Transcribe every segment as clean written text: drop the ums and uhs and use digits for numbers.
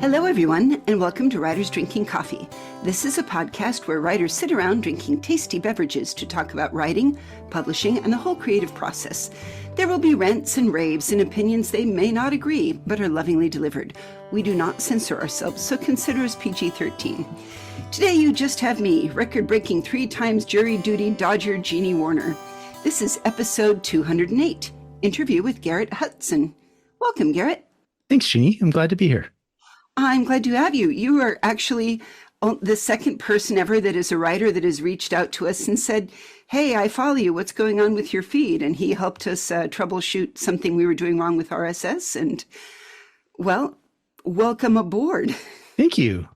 Hello, everyone, and welcome to Writers Drinking Coffee. This is a podcast where writers sit around drinking tasty beverages to talk about writing, publishing, and the whole creative process. There will be rants and raves and opinions they may not agree, but are lovingly delivered. We do not censor ourselves, so consider us PG-13. Today, you just have me, record-breaking 3 times jury duty Dodger Jeannie Warner. This is episode 208, Interview with Garrett Hutson. Welcome, Garrett. Thanks, Jeannie. I'm glad to be here. I'm glad to have you. You are actually the second person ever that is a writer that has reached out to us and said, hey, I follow you. What's going on with your feed? And he helped us troubleshoot something we were doing wrong with RSS. And, well, welcome aboard. Thank you.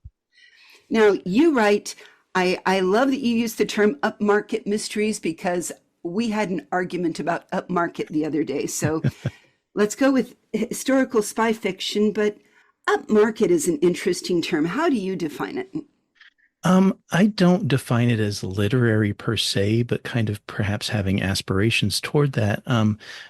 Now, you write, I love that you use the term upmarket mysteries because we had an argument about upmarket the other day. So let's go with historical spy fiction, but upmarket is an interesting term. How do you define it? I don't define it as literary per se, but kind of perhaps having aspirations toward that.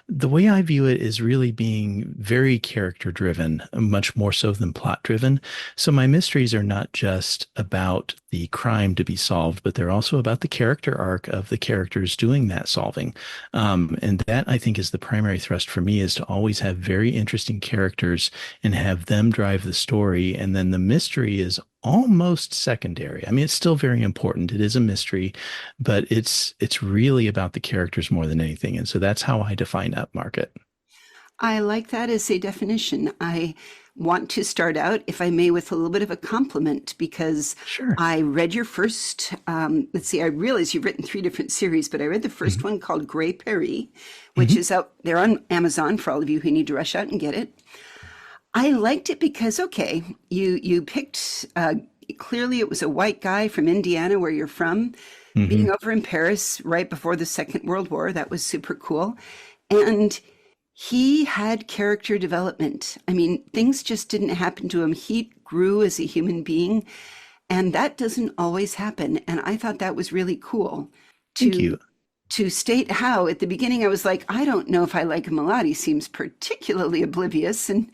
The way I view it is really being very character driven, much more so than plot driven. So my mysteries are not just about the crime to be solved, but they're also about the character arc of the characters doing that solving. And that I think is the primary thrust for me, is to always have very interesting characters and have them drive the story. And then the mystery is almost secondary. I mean, it's still very important. It is a mystery, but it's really about the characters more than anything. And so that's how I define upmarket. I like that as a definition. I want to start out, if I may, with a little bit of a compliment because Sure. I read your first, I realize you've written 3 different series, but I read the first one called Grey Perry, which is out there on Amazon for all of you who need to rush out and get it. I liked it because, okay, you picked, clearly it was a white guy from Indiana, where you're from, being over in Paris right before the Second World War. That was super cool. And he had character development. I mean, things just didn't happen to him. He grew as a human being, and that doesn't always happen. And I thought that was really cool. Thank you. To state how, at the beginning, I was like, I don't know if I like him a lot. He seems particularly oblivious and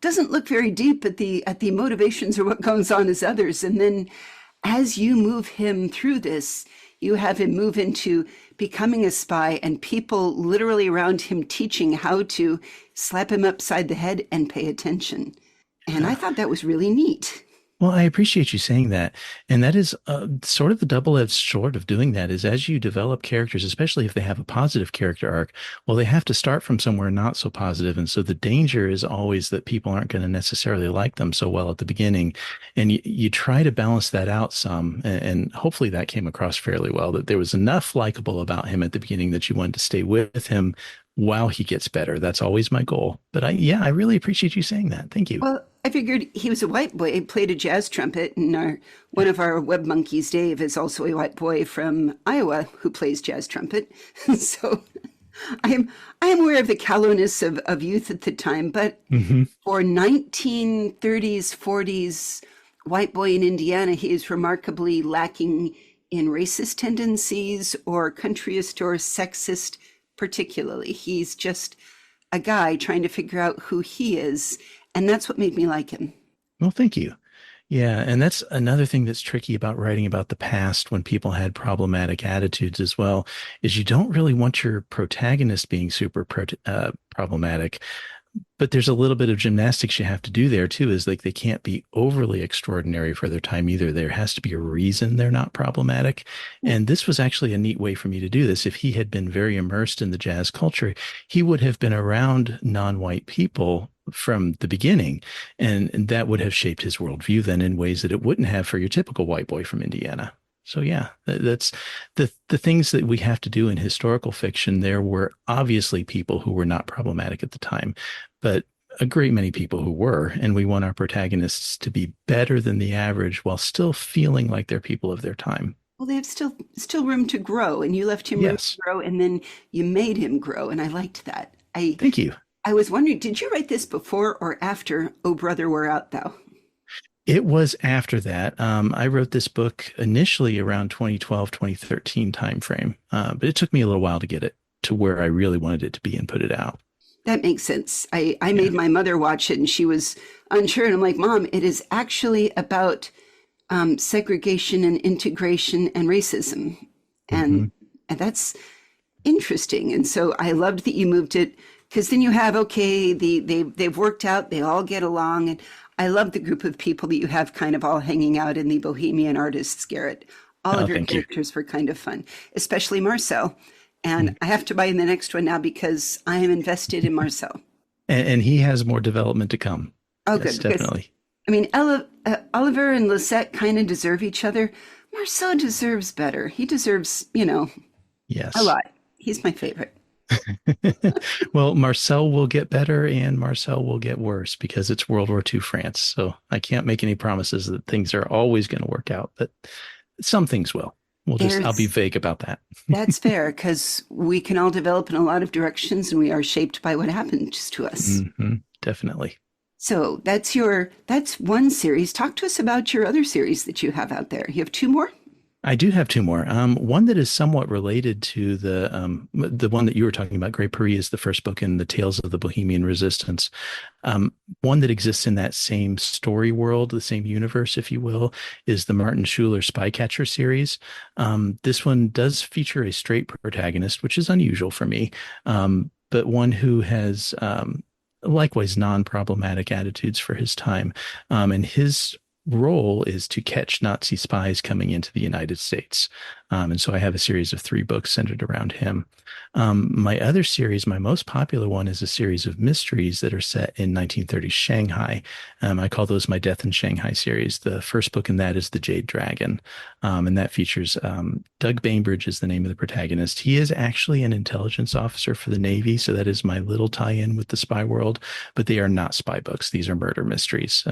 doesn't look very deep at the motivations or what goes on as others. And then as you move him through this, you have him move into becoming a spy and people literally around him teaching how to slap him upside the head and pay attention. And I thought that was really neat. Well, I appreciate you saying that. And that is sort of the double-edged sword of doing that, is as you develop characters, especially if they have a positive character arc, well, they have to start from somewhere not so positive. And so the danger is always that people aren't going to necessarily like them so well at the beginning. And you try to balance that out some. And hopefully that came across fairly well, that there was enough likable about him at the beginning that you wanted to stay with him while he gets better. That's always my goal. But I really appreciate you saying that. Thank you. Well, I figured he was a white boy. He played a jazz trumpet, and one of our web monkeys, Dave, is also a white boy from Iowa who plays jazz trumpet. So I am aware of the callowness of youth at the time, but for 1930s, 40s white boy in Indiana, he is remarkably lacking in racist tendencies or countryist or sexist particularly. He's just a guy trying to figure out who he is. And that's what made me like him. Well, thank you. Yeah. And that's another thing that's tricky about writing about the past when people had problematic attitudes as well, is you don't really want your protagonist being super problematic. But there's a little bit of gymnastics you have to do there too, is like they can't be overly extraordinary for their time either. There has to be a reason they're not problematic. And this was actually a neat way for me to do this. If he had been very immersed in the jazz culture, he would have been around non-white people from the beginning. And that would have shaped his worldview then in ways that it wouldn't have for your typical white boy from Indiana. So yeah, that's the things that we have to do in historical fiction. There were obviously people who were not problematic at the time, but a great many people who were, and we want our protagonists to be better than the average while still feeling like they're people of their time. Well, they have still room to grow, and you left him room to grow, and then you made him grow, and I liked that. Thank you. I was wondering, did you write this before or after "Oh Brother, Where Art Thou"? It was after that. I wrote this book initially around 2012, 2013 timeframe, but it took me a little while to get it to where I really wanted it to be and put it out. That makes sense. I Yeah. made my mother watch it and she was unsure. And I'm like, Mom, it is actually about segregation and integration and racism. And, Hmm. and that's interesting. And so I loved that you moved it because then you have, okay, they've worked out, they all get along. And I love the group of people that you have kind of all hanging out in the Bohemian Artists, Garrett. All Oh, of your thank you. characters were kind of fun, especially Marcel. And I have to buy in the next one now because I am invested in Marcel. And he has more development to come. Oh, Yes, good. Because, definitely. I mean, Oliver and Lisette kind of deserve each other. Marcel deserves better. He deserves, a Yes. lot. He's my favorite. Well, Marcel will get better and Marcel will get worse because it's World War II France. So I can't make any promises that things are always going to work out, but some things will. I'll be There's vague about that. That's fair because we can all develop in a lot of directions and we are shaped by what happens to us. Definitely. So that's one series. Talk to us about your other series that you have out there. You have two more? I do have two more. One that is somewhat related to the one that you were talking about. Grey Paris is the first book in the Tales of the Bohemian Resistance. One that exists in that same story world, the same universe, if you will, is the Martin Schuler Spycatcher series. This one does feature a straight protagonist, which is unusual for me, but one who has likewise non-problematic attitudes for his time, and his role is to catch Nazi spies coming into the United States. And so I have a series of three books centered around him. My other series, my most popular one, is a series of mysteries that are set in 1930s Shanghai. I call those my Death in Shanghai series. The first book in that is The Jade Dragon. And that features Doug Bainbridge is the name of the protagonist. He is actually an intelligence officer for the Navy. So that is my little tie-in with the spy world, but they are not spy books. These are murder mysteries.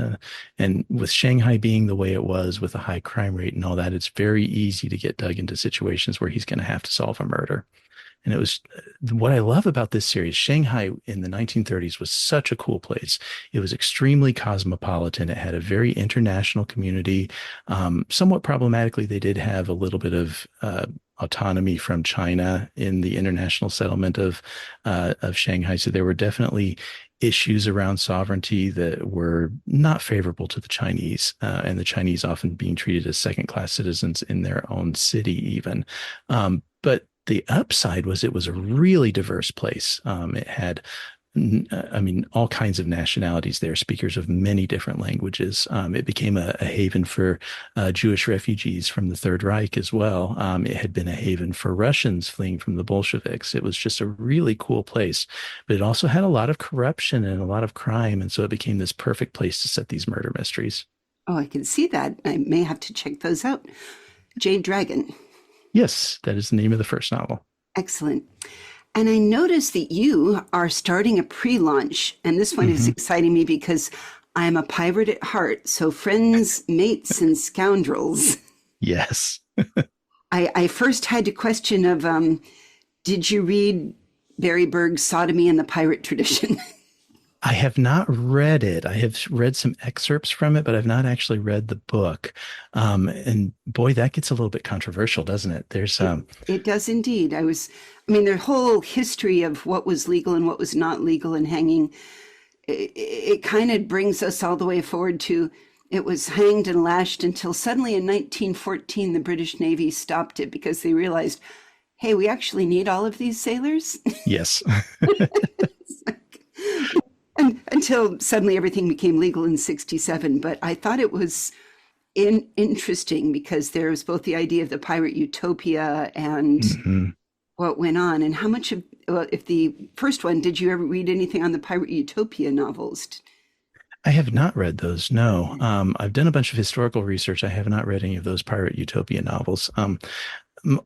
And with Shanghai being the way it was with a high crime rate and all that, it's very easy to get Doug into situations where he's going to have to solve a murder. And it was what I love about this series. Shanghai in the 1930s was such a cool place. It was extremely cosmopolitan. It had a very international community. Somewhat problematically, they did have a little bit of autonomy from China in the international settlement of Shanghai. So there were definitely issues around sovereignty that were not favorable to the Chinese, and the Chinese often being treated as second-class citizens in their own city, even. But the upside was it was a really diverse place. It had, I mean, all kinds of nationalities there, speakers of many different languages. It became a haven for Jewish refugees from the Third Reich as well. It had been a haven for Russians fleeing from the Bolsheviks. It was just a really cool place, but it also had a lot of corruption and a lot of crime. And so it became this perfect place to set these murder mysteries. Oh, I can see that. I may have to check those out. Jade Dragon. Yes, that is the name of the first novel. Excellent. And I noticed that you are starting a pre-launch, and this one is Hmm. exciting me because I'm a pirate at heart. So friends, mates, and scoundrels. Yes. I first had to question of, did you read Barry Berg's Sodomy and the Pirate Tradition? I have not read it. I have read some excerpts from it, but I've not actually read the book. And boy, that gets a little bit controversial, doesn't it? There's It, it does indeed. I mean, the whole history of what was legal and what was not legal in hanging, it kind of brings us all the way forward to it was hanged and lashed until suddenly in 1914, the British Navy stopped it because they realized, hey, we actually need all of these sailors. yes. And until suddenly everything became legal in 67. But I thought it was interesting because there was both the idea of the pirate utopia and Mhm. what went on and how much of, well, if the first one, did you ever read anything on the pirate utopia novels? I have not read those. No. I've done a bunch of historical research. I have not read any of those pirate utopia novels.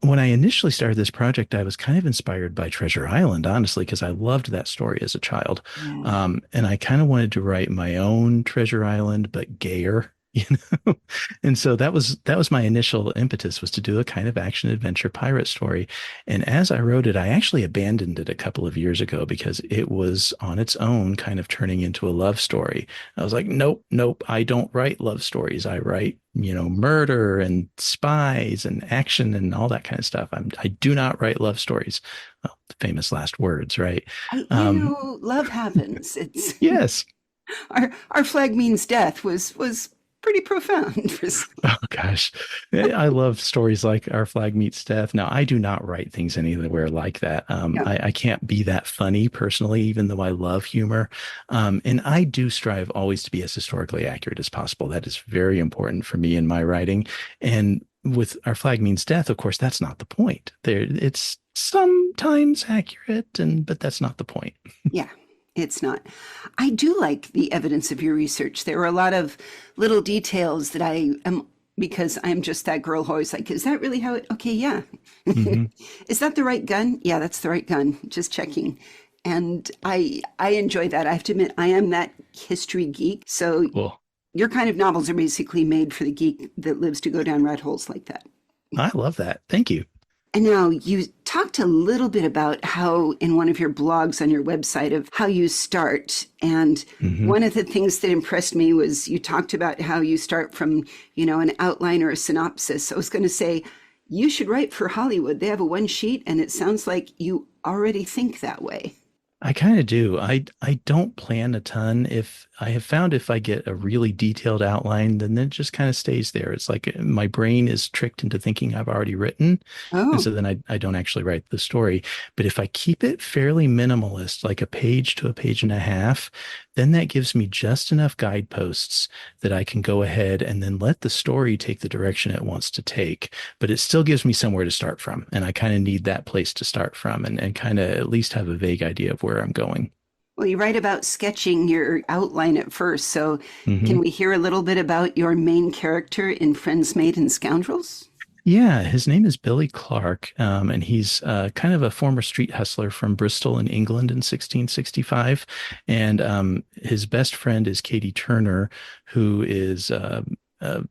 When I initially started this project, I was kind of inspired by Treasure Island, honestly, because I loved that story as a child. Yeah. And I kind of wanted to write my own Treasure Island, but gayer. you know. And so that was my initial impetus, was to do a kind of action adventure pirate story. And as I wrote it, I actually abandoned it a couple of years ago because it was on its own kind of turning into a love story. I was like, nope, nope, I don't write love stories. I write, murder and spies and action and all that kind of stuff. I do not write love stories. Well, the famous last words, right? Um, Love happens. It's yes. our flag means death was pretty profound for Oh gosh. I love stories like Our Flag Meets Death. Now, I do not write things anywhere like that. yeah. I can't be that funny personally, even though I love humor. And I do strive always to be as historically accurate as possible. That is very important for me in my writing. And with Our Flag Means Death, of course, that's not the point. It's sometimes accurate, but that's not the point. Yeah, it's not. I do like the evidence of your research. There were a lot of little details that I am, because I'm just that girl who always like, is that really how it? Okay, yeah. Hmm. Is that the right gun? Yeah, that's the right gun. Just checking. And I enjoy that. I have to admit, I am that history geek. So Cool. your kind of novels are basically made for the geek that lives to go down rat holes like that. I love that. Thank you. And now you talked a little bit about how in one of your blogs on your website of how you start. And Hmm. one of the things that impressed me was you talked about how you start from, an outline or a synopsis. I was going to say, you should write for Hollywood. They have a one sheet, and it sounds like you already think that way. I kind of do. I don't plan a ton. If I have found, if I get a really detailed outline, then it just kind of stays there. It's like my brain is tricked into thinking I've already written. And Oh, so then I don't actually write the story. But if I keep it fairly minimalist, like a page to a page and a half, then that gives me just enough guideposts that I can go ahead and then let the story take the direction it wants to take. But it still gives me somewhere to start from. And I kind of need that place to start from, and kind of at least have a vague idea of where I'm going. well, you write about sketching your outline at first. So can Hmm. we hear a little bit about your main character in Friends, Made, and Scoundrels? Yeah, his name is Billy Clark, and he's kind of a former street hustler from Bristol in England in 1665. And his best friend is Katie Turner, who is a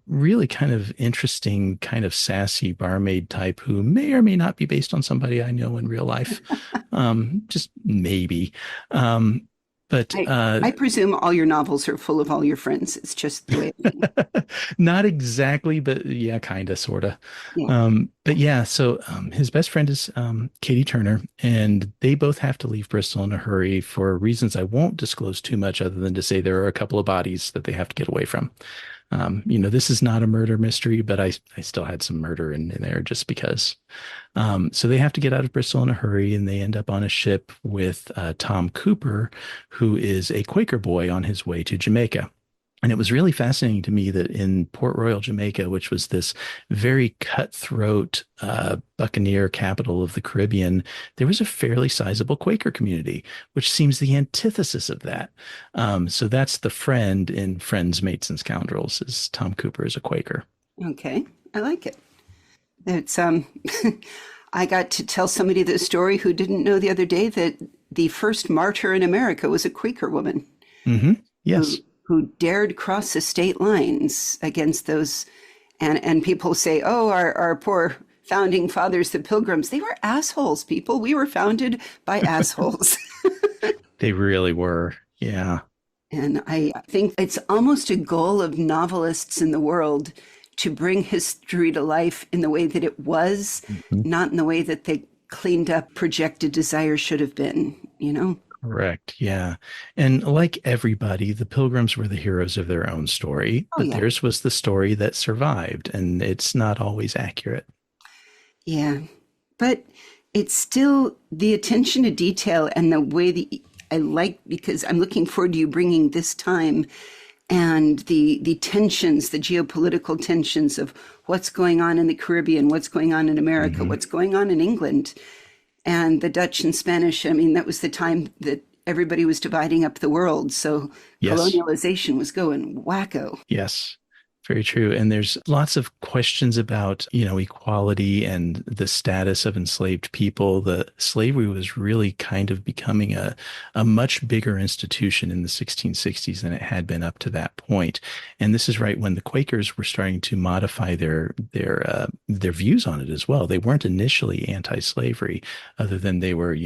really kind of interesting, kind of sassy barmaid type who may or may not be based on somebody I know in real life. Just maybe. Um, but I I presume all your novels are full of all your friends. It's just the way. Not exactly, but yeah, kind of, sort of. Yeah. But yeah, so his best friend is Katie Turner, and they both have to leave Bristol in a hurry for reasons I won't disclose too much, other than to say there are a couple of bodies that they have to get away from. This is not a murder mystery, but I still had some murder in there just because. So they have to get out of Bristol in a hurry, and they end up on a ship with Tom Cooper, who is a Quaker boy on his way to Jamaica. And it was really fascinating to me that in Port Royal, Jamaica, which was this very cutthroat buccaneer capital of the Caribbean, there was a fairly sizable Quaker community, which seems the antithesis of that. So that's the friend in Friends, Mates, and Scoundrels, is Tom Cooper is a Quaker. Okay. I like it. It's I got to tell somebody the story who didn't know the other day that the first martyr in America was a Quaker woman Hmm. who Yes. who dared cross the state lines against those, and people say, "Oh, our poor founding fathers, the Pilgrims, they were assholes, people. We were founded by assholes." They really were. Yeah. And I think it's almost a goal of novelists in the world to bring history to life in the way that it was, Mhm. not in the way that they cleaned up projected desire should have been. Correct. Yeah. And like everybody, the Pilgrims were the heroes of their own story, Oh, but yeah. theirs was the story that survived, and it's not always accurate. Yeah. But it's still the attention to detail and the way that I like, because I'm looking forward to you bringing this time and the tensions, the geopolitical tensions of what's going on in the Caribbean, what's going on in America, Hmm. what's going on in England, and the Dutch and Spanish. I mean, that was the time that everybody was dividing up the world. So Yes. colonialization was going wacko. Yes. Very true. And there's lots of questions about, equality and the status of enslaved people. The slavery was really kind of becoming a much bigger institution in the 1660s than it had been up to that point. And this is right when the Quakers were starting to modify their views on it as well. They weren't initially anti-slavery, other than they were,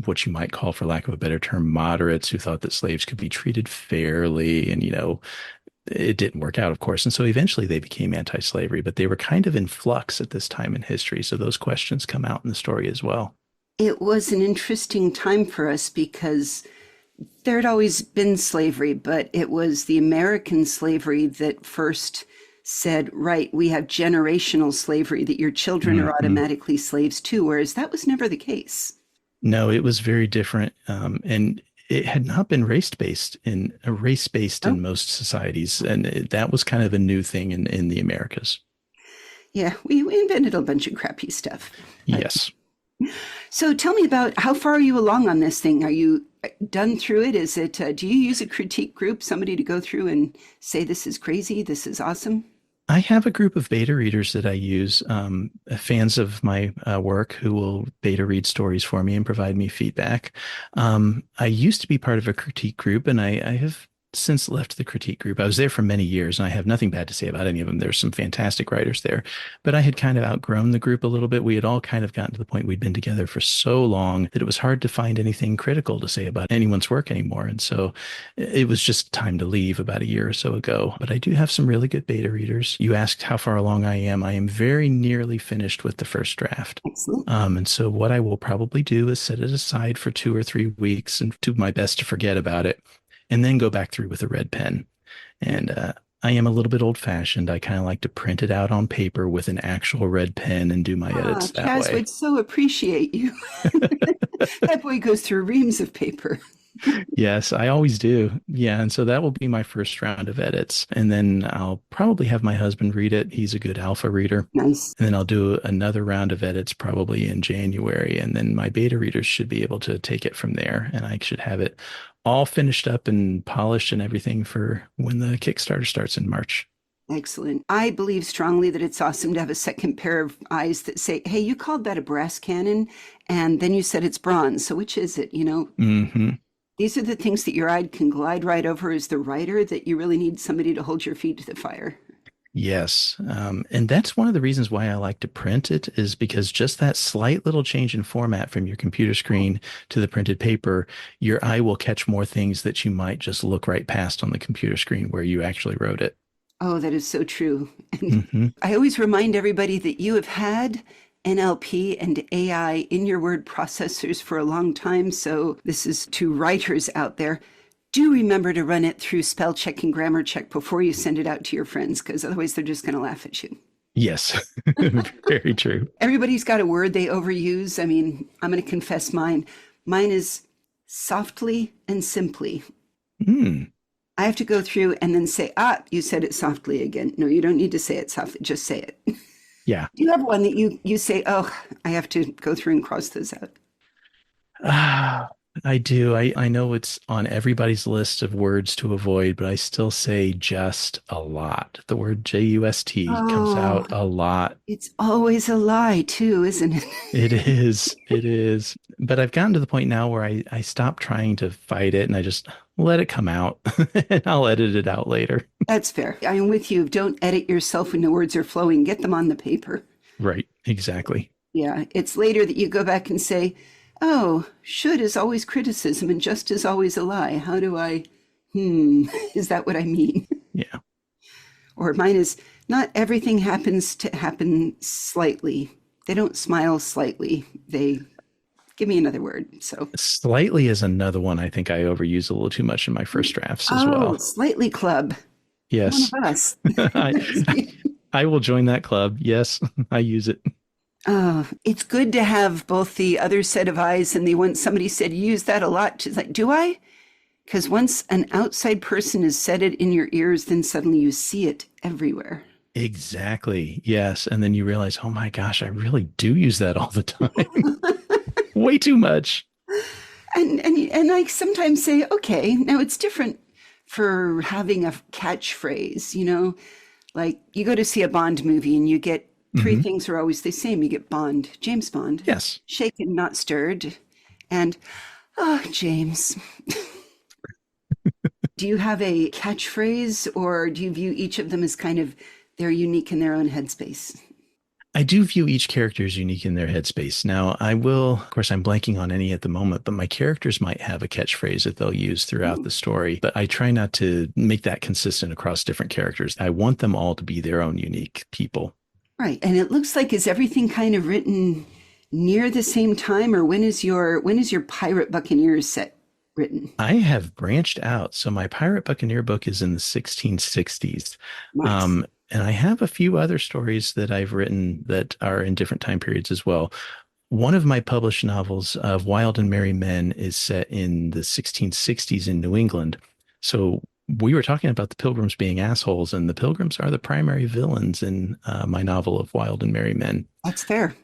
what you might call, for lack of a better term, moderates who thought that slaves could be treated fairly. And, it didn't work out, of course. And so eventually they became anti-slavery, but they were kind of in flux at this time in history. So those questions come out in the story as well. It was an interesting time for us because there had always been slavery, but it was the American slavery that first said, right, we have generational slavery that your children are Mhm. automatically slaves too, whereas that was never the case. No, it was very different. And it had not been race based Oh, in most societies. And that was kind of a new thing in the Americas. yeah, we invented a bunch of crappy stuff. But Yes. so tell me about how far are you along on this thing? Are you done through it? Is it, do you use a critique group, somebody to go through and say, this is crazy, this is awesome? I have a group of beta readers that I use, fans of my work who will beta read stories for me and provide me feedback. I used to be part of a critique group, and I have since left the critique group. I was there for many years, and I have nothing bad to say about any of them. There's some fantastic writers there, but I had kind of outgrown the group a little bit. We had all kind of gotten to the point we'd been together for so long that it was hard to find anything critical to say about anyone's work anymore. And so it was just time to leave about a year or so ago. But I do have some really good beta readers. You asked how far along I am. I am very nearly finished with the first draft. Excellent. And so what I will probably do is set it aside for 2 or 3 weeks and do my best to forget about it, and then go back through with a red pen. And I am a little bit old fashioned. I kind of like to print it out on paper with an actual red pen and do my Ah, edits that Chaz way. would so appreciate you. That boy goes through reams of paper. Yes, I always do. Yeah, and so that will be my first round of edits. And then I'll probably have my husband read it. He's a good alpha reader. Nice. And then I'll do another round of edits probably in January. And then my beta readers should be able to take it from there. And I should have it all finished up and polished and everything for when the Kickstarter starts in March. Excellent. I believe strongly that it's awesome to have a second pair of eyes that say, hey, you called that a brass cannon, and then you said it's bronze. So which is it? Hmm. These are the things that your eye can glide right over as the writer that you really need somebody to hold your feet to the fire. Yes. And that's one of the reasons why I like to print it, is because just that slight little change in format from your computer screen to the printed paper, your eye will catch more things that you might just look right past on the computer screen where you actually wrote it. Oh, that is so true. And Hmm. I always remind everybody that you have had NLP and AI in your word processors for a long time. So this is to writers out there. Do remember to run it through spell check and grammar check before you send it out to your friends, because otherwise they're just going to laugh at you. Yes, very true. Everybody's got a word they overuse. I mean, I'm going to confess mine. Mine is softly and simply. Hmm. I have to go through and then say, you said it softly again. No, you don't need to say it softly. Just say it. Do Yeah. you have one that you say, oh, I have to go through and cross those out? Ah, I do. I know it's on everybody's list of words to avoid, but I still say just a lot. The word just comes Oh, out a lot. it's always a lie too, isn't it? It is. It is. But I've gotten to the point now where I stop trying to fight it and I just let it come out and I'll edit it out later. That's fair. I'm with you. Don't edit yourself when the words are flowing. Get them on the paper. Right. Exactly. Yeah, it's later that you go back and say, oh, should is always criticism and just is always a lie. How do I, is that what I mean? Yeah. Or mine is, not everything happens to happen slightly. They don't smile slightly. They give me another word. So, Slightly is another one I think I overuse a little too much in my first drafts as oh, well. slightly club. One Yes. of us. I I will join that club. Yes, I use it. Oh, it's good to have both the other set of eyes and the one somebody said, you use that a lot. She's like, do I? Because once an outside person has said it in your ears, then suddenly you see it everywhere. Exactly. Yes. And then you realize, oh my gosh, I really do use that all the time. Way too much. And I sometimes say, okay, now it's different for having a catchphrase, like you go to see a Bond movie and you get three Hmm. things are always the same. You get Bond, James Bond, Yes. shaken, not stirred, and oh, James. Do you have a catchphrase or do you view each of them as kind of they're unique in their own headspace? I do view each character as unique in their headspace. Now, I will, of course, I'm blanking on any at the moment, but my characters might have a catchphrase that they'll use throughout Oh, the story. But I try not to make that consistent across different characters. I want them all to be their own unique people. right. And it looks like is everything kind of written near the same time, or when is your Pirate Buccaneers set written? I have branched out. So my Pirate Buccaneer book is in the 1660s. Nice. Um, and I have a few other stories that I've written that are in different time periods as well. One of my published novels of Wild and Merry Men is set in the 1660s in New England. So we were talking about the Pilgrims being assholes, and the Pilgrims are the primary villains in my novel of Wild and Merry Men. That's fair.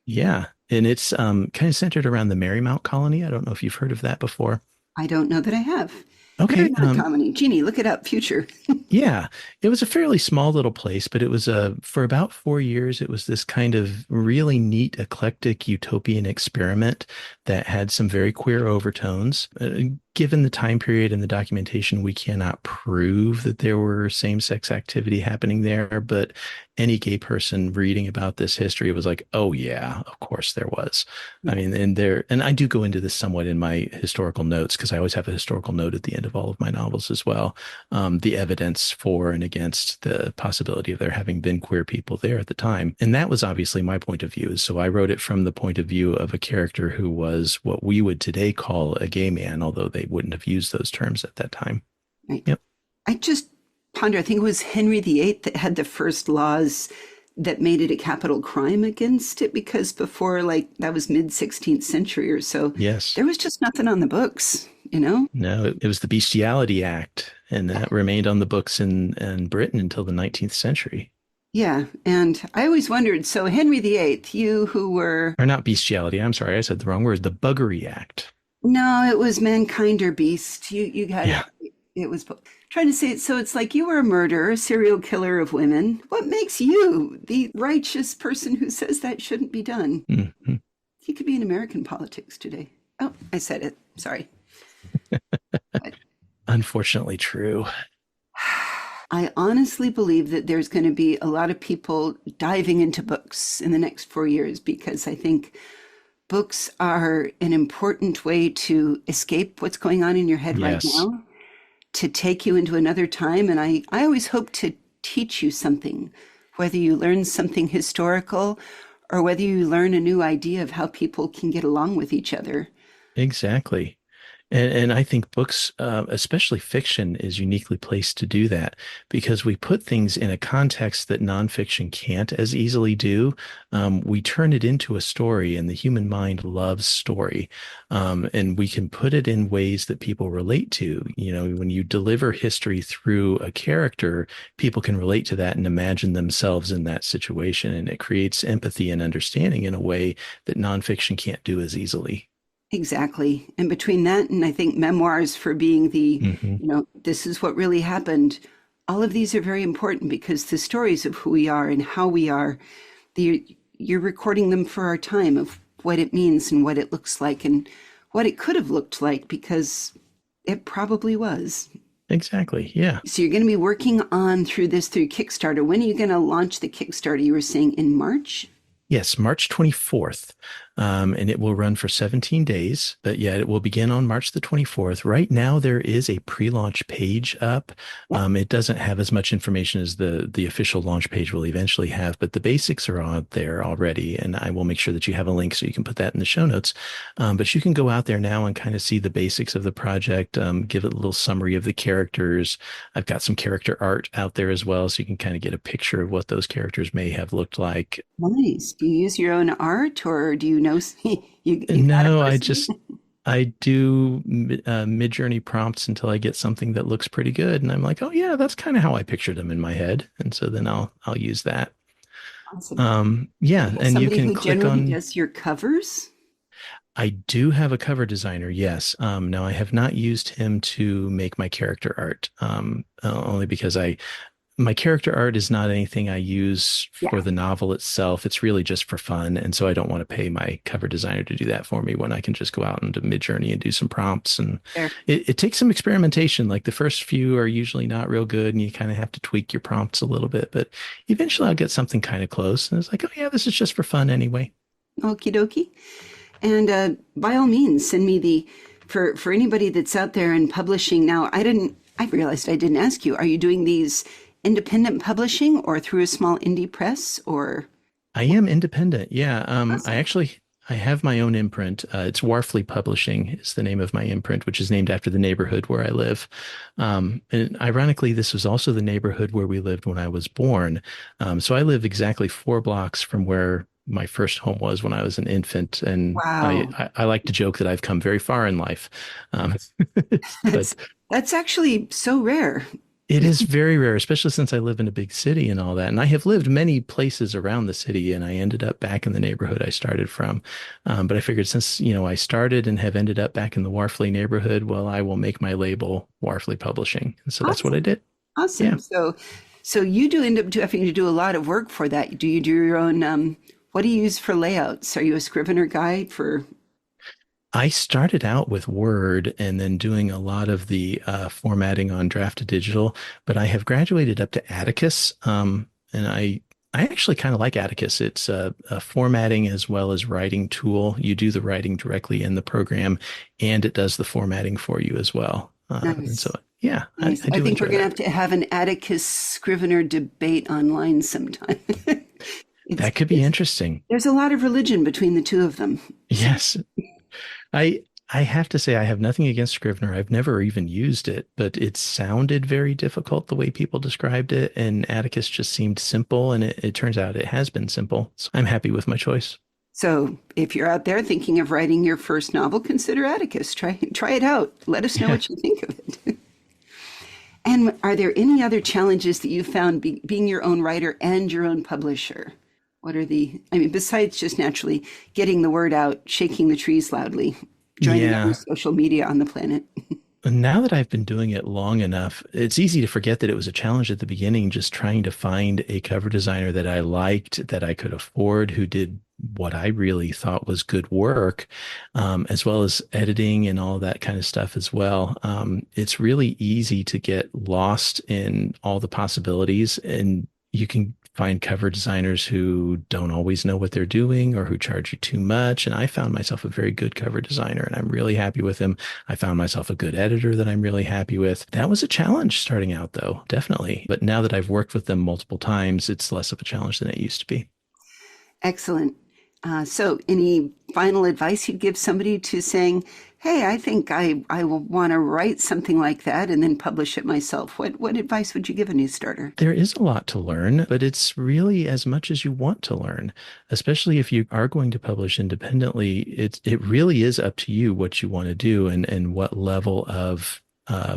Yeah. And it's kind of centered around the Marymount colony. I don't know if you've heard of that before. I don't know that I have. Okay. Marymount Comedy. Jeannie, look it up. Future. Yeah, it was a fairly small little place, but it was for about 4 years, it was this kind of really neat, eclectic utopian experiment that had some very queer overtones. Given the time period and the documentation, we cannot prove that there were same-sex activity happening there, but any gay person reading about this history was like, oh yeah, of course there was. I Yeah. mean, and I do go into this somewhat in my historical notes because I always have a historical note at the end of all of my novels as well, the evidence for and against the possibility of there having been queer people there at the time. And that was obviously my point of view. So I wrote it from the point of view of a character who was what we would today call a gay man, although they wouldn't have used those terms at that time. Right. Yep. I just ponder, I think it was Henry VIII that had the first laws that made it a capital crime against it because before, like, that was mid 16th century or so, Yes. there was just nothing on the books. No, it was the Bestiality Act, and that remained on the books in Britain until the 19th century. Yeah. And I always wondered, so Henry VIII, you who were, Or not bestiality. I'm sorry, I said the wrong word. The Buggery Act. no, it was mankind or beast. You had, Yeah. it was trying to say it. So it's like you were a murderer, a serial killer of women. What makes you the righteous person who says that shouldn't be done? Mhm. He could be in American politics today. Oh, I said it. Sorry. But Unfortunately true. I honestly believe that there's going to be a lot of people diving into books in the next 4 years because I think books are an important way to escape what's going on in your head right Yes, now, to take you into another time. And I always hope to teach you something, whether you learn something historical or whether you learn a new idea of how people can get along with each other. exactly. And I think books, especially fiction, is uniquely placed to do that because we put things in a context that nonfiction can't as easily do. We turn it into a story, and the human mind loves story. And we can put it in ways that people relate to. You know, when you deliver history through a character, people can relate to that and imagine themselves in that situation. And it creates empathy and understanding in a way that nonfiction can't do as easily. Exactly. And between that and I think memoirs for being Hmm. this is what really happened, all of these are very important because the stories of who we are and how we are, you're recording them for our time of what it means and what it looks like and what it could have looked like because it probably was. Exactly. Yeah. So you're going to be working on through Kickstarter. When are you going to launch the Kickstarter? You were saying in March? Yes, March 24th. And it will run for 17 days. But yeah, it will begin on March the 24th. Right now, there is a pre-launch page up. Yeah. It doesn't have as much information as the official launch page will eventually have, but the basics are out there already. And I will make sure that you have a link so you can put that in the show notes. But you can go out there now and kind of see the basics of the project, give it a little summary of the characters. I've got some character art out there as well, so you can kind of get a picture of what those characters may have looked like. Nice. Do you use your own art or do you know you got a No, person? I do mid-journey prompts until I get something that looks pretty good, and I'm like, oh yeah, that's kind of how I pictured them in my head, and so then I'll use that. Awesome. Do Yeah, you have and you somebody can who click generally on. does your covers? I do have a cover designer, yes. Now I have not used him to make my character art, only because my character art is not anything I use Yeah, for the novel itself. It's really just for fun. And so I don't want to pay my cover designer to do that for me when I can just go out into Midjourney and do some prompts. And there. it takes some experimentation. Like the first few are usually not real good and you kind of have to tweak your prompts a little bit, but eventually I'll get something kind of close. And it's like, oh yeah, this is just for fun anyway. Okie dokie. And by all means, send me for anybody that's out there in publishing. Now, I realized I didn't ask you, are you doing these independent publishing or through a small indie press or? I am independent. Yeah. Awesome. I have my own imprint. It's Warfley Publishing is the name of my imprint, which is named after the neighborhood where I live. And ironically, this was also the neighborhood where we lived when I was born. So I live exactly 4 blocks from where my first home was when I was an infant. And Wow. I like to joke that I've come very far in life. Um, but That's that's actually so rare. it is very rare, especially since I live in a big city and all that. And I have lived many places around the city, and I ended up back in the neighborhood I started from. But I figured since, I started and have ended up back in the Warfley neighborhood, well, I will make my label Warfley Publishing. And so that's what I Awesome. did. Yeah. Awesome. So you do end up having to do a lot of work for that. Do you do your own, what do you use for layouts? Are you a Scrivener guy for? I started out with Word and then doing a lot of the formatting on Draft to Digital, but I have graduated up to Atticus. And I actually kind of like Atticus. It's a formatting as well as writing tool. You do the writing directly in the program, and it does the formatting for you as well. And so, Nice. yeah, Nice. I I do think we're enjoy going to that. have to have an Atticus Scrivener debate online sometime. it's, That could be it's, interesting. there's a lot of religion between the two of them. Yes, I I have to say I have nothing against Scrivener. I've never even used it, but it sounded very difficult the way people described it, and Atticus just seemed simple, and it turns out it has been simple. So I'm happy with my choice. So if you're out there thinking of writing your first novel, consider Atticus. Try it out. Let us know Yeah. what you think of it. And are there any other challenges that you found being your own writer and your own publisher? What are I mean, besides just naturally getting the word out, shaking the trees loudly, joining every Yeah. social media on the planet? Now that I've been doing it long enough, it's easy to forget that it was a challenge at the beginning, just trying to find a cover designer that I liked, that I could afford, who did what I really thought was good work, as well as editing and all that kind of stuff as well. It's really easy to get lost in all the possibilities, and you can find cover designers who don't always know what they're doing or who charge you too much. And I found myself a very good cover designer, and I'm really happy with him. I found myself a good editor that I'm really happy with. That was a challenge starting out, though, definitely. But now that I've worked with them multiple times, it's less of a challenge than it used to be. Excellent. So, any final advice you'd give somebody to saying, "Hey, I think I will want to write something like that and then publish it myself." What advice would you give a new starter? There is a lot to learn, but it's really as much as you want to learn, especially if you are going to publish independently. It really is up to you what you want to do and what level of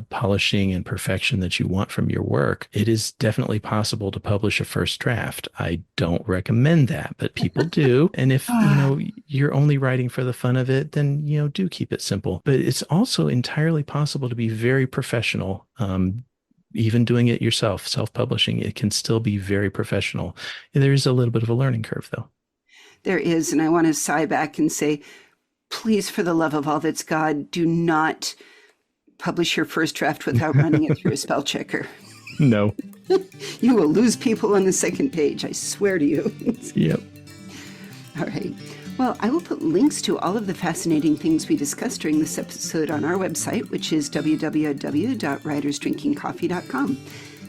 polishing and perfection that you want from your work. It is definitely possible to publish a first draft. I don't recommend that, but people do. And if, Ah, you're only writing for the fun of it, then, do keep it simple. But it's also entirely possible to be very professional. Even doing it yourself, self-publishing, it can still be very professional. There is a little bit of a learning curve, though. there is, and I want to sigh back and say, please, for the love of all that's God, do not publish your first draft without running it through a spell checker. No. You will lose people on the second page, I swear to you. Yep. All right. Well, I will put links to all of the fascinating things we discussed during this episode on our website, which is www.writersdrinkingcoffee.com.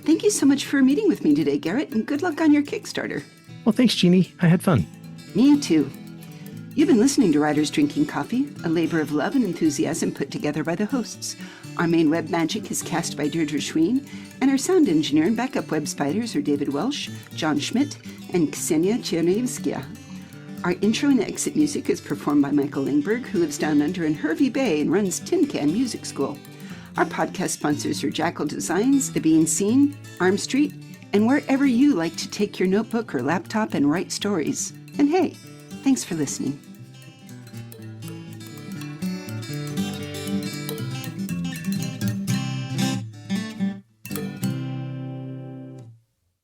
Thank you so much for meeting with me today, Garrett, and good luck on your Kickstarter. Well, thanks, Jeannie. I had fun. Me too. You've been listening to Writers Drinking Coffee, a labor of love and enthusiasm put together by the hosts. Our main web magic is cast by Deirdre Schween, and our sound engineer and backup web spiders are David Welsh, John Schmidt, and Ksenia Chernyevskia. Our intro and exit music is performed by Michael Lingberg, who lives down under in Hervey Bay and runs Tin Can Music School. Our podcast sponsors are Jackal Designs, The Being Seen, Arm Street, and wherever you like to take your notebook or laptop and write stories. And hey, thanks for listening.